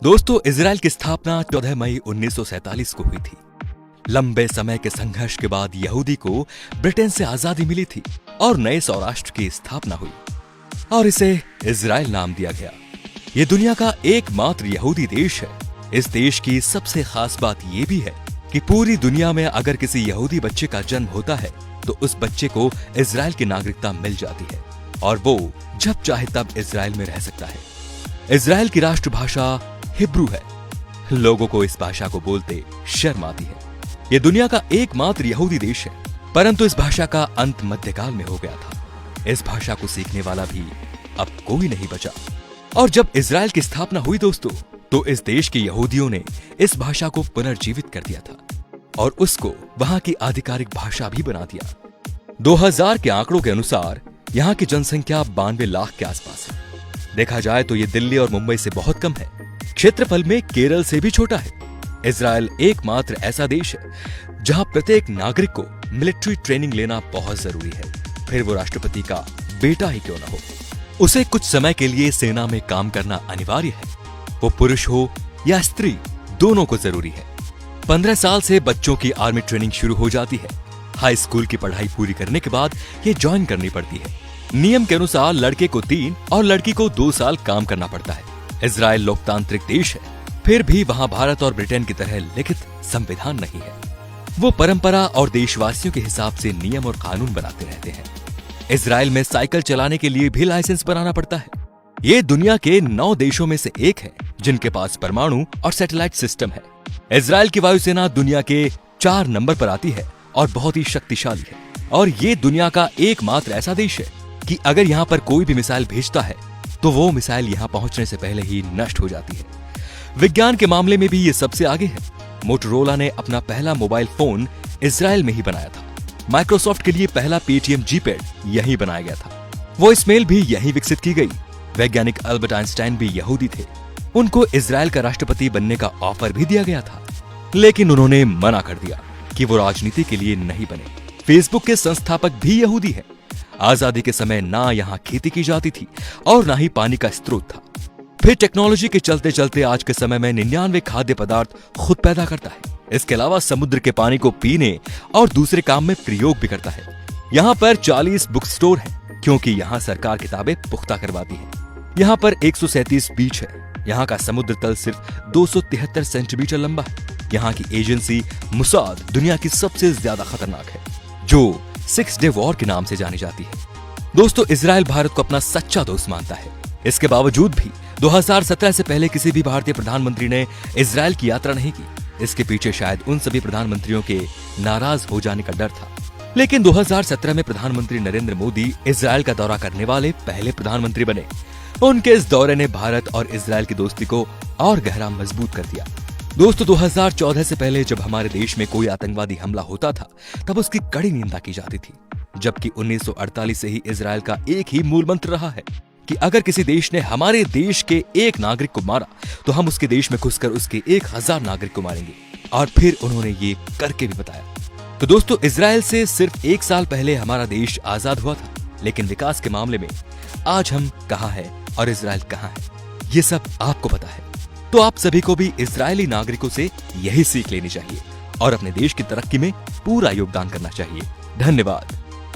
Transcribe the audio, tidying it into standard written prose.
दोस्तों, इजराइल की स्थापना 14 मई 1947 को हुई थी। लंबे समय के संघर्ष के बाद यहूदी को ब्रिटेन से आजादी मिली थी और नए सौराष्ट्र की स्थापना हुई और इसे इजराइल नाम दिया गया। ये दुनिया का एकमात्र यहूदी देश है। इस देश की सबसे खास बात यह भी है कि पूरी दुनिया में अगर किसी यहूदी बच्चे का जन्म होता है तो उस बच्चे को इजराइल की नागरिकता मिल जाती है और वो जब चाहे तब इजराइल में रह सकता है। इजराइल की राष्ट्रभाषा हिब्रू है। लोगों को इस भाषा को बोलते शर्म आती है। यह दुनिया का एकमात्र यहूदी देश है, परंतु इस भाषा का अंत मध्यकाल में हो गया था। इस भाषा को सीखने वाला भी अब कोई नहीं बचा। और जब इजराइल की स्थापना हुई दोस्तों, तो इस देश के यहूदियों ने इस भाषा को पुनर्जीवित कर दिया था और उसको वहां की आधिकारिक भाषा भी बना दिया। 2000 के आंकड़ों के अनुसार यहाँ की जनसंख्या 92 लाख के आसपास है। देखा जाए तो ये दिल्ली और मुंबई से बहुत कम है। क्षेत्रफल में केरल से भी छोटा है। इजराइल एकमात्र ऐसा देश है जहां प्रत्येक नागरिक को मिलिट्री ट्रेनिंग लेना बहुत जरूरी है, फिर वो राष्ट्रपति का बेटा ही क्यों ना हो। उसे कुछ समय के लिए सेना में काम करना अनिवार्य है। वो पुरुष हो या स्त्री, दोनों को जरूरी है। 15 साल से बच्चों की आर्मी ट्रेनिंग शुरू हो जाती है। हाई स्कूल की पढ़ाई पूरी करने के बाद ये ज्वाइन करनी पड़ती है। नियम के अनुसार लड़के को 3 और लड़की को 2 साल काम करना पड़ता है। इजराइल लोकतांत्रिक देश है, फिर भी वहां भारत और ब्रिटेन की तरह लिखित संविधान नहीं है। वो परंपरा और देशवासियों के हिसाब से नियम और कानून बनाते रहते हैं। इजराइल में साइकिल चलाने के लिए भी लाइसेंस बनाना पड़ता है। ये दुनिया के 9 देशों में से एक है जिनके पास परमाणु और सैटेलाइट सिस्टम है। इजराइल की वायुसेना दुनिया के 4 नंबर पर आती है और बहुत ही शक्तिशाली है। और ये दुनिया का एकमात्र ऐसा देश है कि अगर यहाँ पर कोई भी मिसाइल भेजता है तो वो मिसाइल यहाँ पहुंचने से पहले ही नष्ट हो जाती है। विज्ञान के मामले में भी ये सबसे आगे है। मोटोरोला ने अपना पहला मोबाइल फोन इजराइल में ही बनाया था। माइक्रोसॉफ्ट के लिए पहला पेटीएम जीपैड यहीं बनाया गया था। वॉइसमेल भी यहीं विकसित की गई। वैज्ञानिक अल्बर्ट आइंस्टाइन भी यहूदी थे। उनको इजराइल का राष्ट्रपति बनने का ऑफर भी दिया गया था, लेकिन उन्होंने मना कर दिया कि वो राजनीति के लिए नहीं बने। फेसबुक के संस्थापक भी यहूदी हैं। आजादी के समय ना यहाँ खेती की जाती थी और ना ही पानी का स्रोत था। फिर टेक्नोलॉजी के चलते चलते आज के समय में 99 खाद्य पदार्थ खुद पैदा करता है। इसके अलावा समुद्र के पानी को पीने और दूसरे काम में प्रयोग भी करता है। यहाँ पर 40 बुक स्टोर है क्योंकि यहाँ सरकार किताबें पुख्ता करवाती है। यहाँ पर 137 बीच है। यहाँ का समुद्र तल सिर्फ 273 सेंटीमीटर लंबा है। यहाँ की एजेंसी मुसाद दुनिया की सबसे ज्यादा खतरनाक है, जो 6 डे वॉर के नाम से जानी जाती है। दोस्तों, इजराइल भारत को अपना सच्चा दोस्त मानता है। इसके बावजूद भी 2017 से पहले किसी भी भारतीय प्रधानमंत्री ने इजराइल की यात्रा नहीं की। इसके पीछे शायद उन सभी प्रधानमंत्रियों के नाराज हो जाने का डर था। लेकिन 2017 में प्रधानमंत्री नरेंद्र मोदी इजराइल का दौरा करने वाले पहले प्रधानमंत्री बने। उनके इस दौरे ने भारत और इजराइल की दोस्ती को और गहरा मजबूत कर दिया। दोस्तों, 2014 से पहले जब हमारे देश में कोई आतंकवादी हमला होता था तब उसकी कड़ी निंदा की जाती थी, जबकि 1948 से ही इजराइल का एक ही मूल मंत्र रहा है कि अगर किसी देश ने हमारे देश के एक नागरिक को मारा तो हम उसके देश में घुसकर उसके 1000 नागरिक को मारेंगे। और फिर उन्होंने ये करके भी बताया। तो दोस्तों, इजराइल से सिर्फ 1 साल पहले हमारा देश आजाद हुआ था, लेकिन विकास के मामले में आज हम कहाँ हैं और इजराइल कहाँ है, ये सब आपको पता है। तो आप सभी को भी इजरायली नागरिकों से यही सीख लेनी चाहिए और अपने देश की तरक्की में पूरा योगदान करना चाहिए। धन्यवाद।